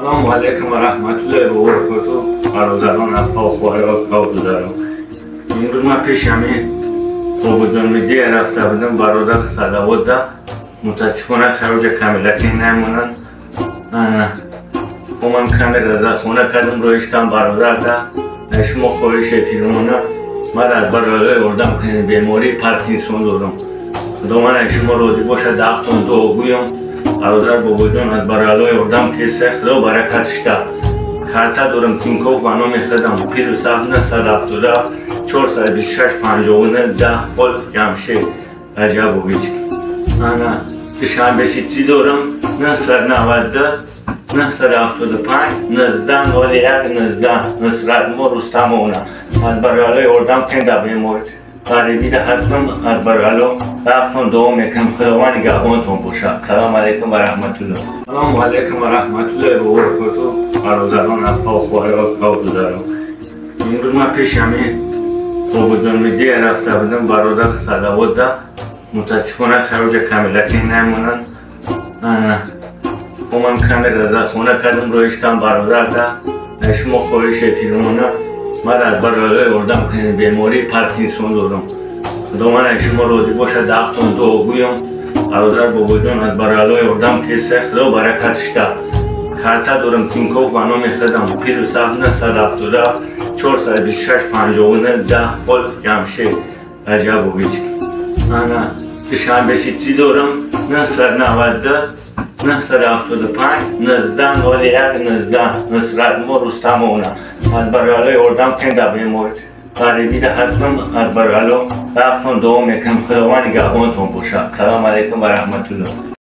سلام علیکم و رحمت الله و برکاته. برادران و خواهران بزرگان، امروز من پیش همین بزرگمیدی رفته بودم برادر صلوات ده. متاسفانه خروج کاملکی نمونن. من کمی رضاخونه کردم رویش کم برادر ده. شما خواهش تیرمونه من از برادر اردم که بیماری پارکینسون دارم. خدا من شما روزی باشه دختون دو گویم برادر بابجان از برادر اردم کیسه خدا برکتش ده. کارتا دارم تینکوف و نام خدم پیرو صاحب 977 426 59 10 خلف جمشید رجبویچ. من دوشنبه سیتی دارم 990 975 19 01 19 نصرت ما رستمونه از برادر اردم که در بیماری غریبی ده هستم. از برادر رفتون دوم میکنم. خداوند نگهبانتون باشه. سلام علیکم و رحمت الله. سلام علیکم و رحمت الله و برکاته. برادران و خواهران بزرگان، امروز من پیش همین بزرگمیدی رفته بودم برادر صلوات ده. متاسفانه خروج کاملکی نمونن. من کمی رضاخونه کردم رویش کم برادر ده. شما خواهش تیرمونه من از برادر اردم که بیماری پارکینسون دارم. خدا من شما روزی باشه دختون دو گویم برادر بابجان از برادر اردم کیسه خدا برکتش ده. کارتا دارم تینکوف و نام خدم پیرو صاحب 977 426 59 10 خلف جمشید رجبویچ. من دوشنبه سیتی دارم 990 975 19 01 19 نصرت ما رستمونه از برادر اردم که در بیماری غریبی ده هستم. از برادر رفتون دوم میکنم. خداوند نگهبانتون باشه. سلام علیکم و رحمت الله.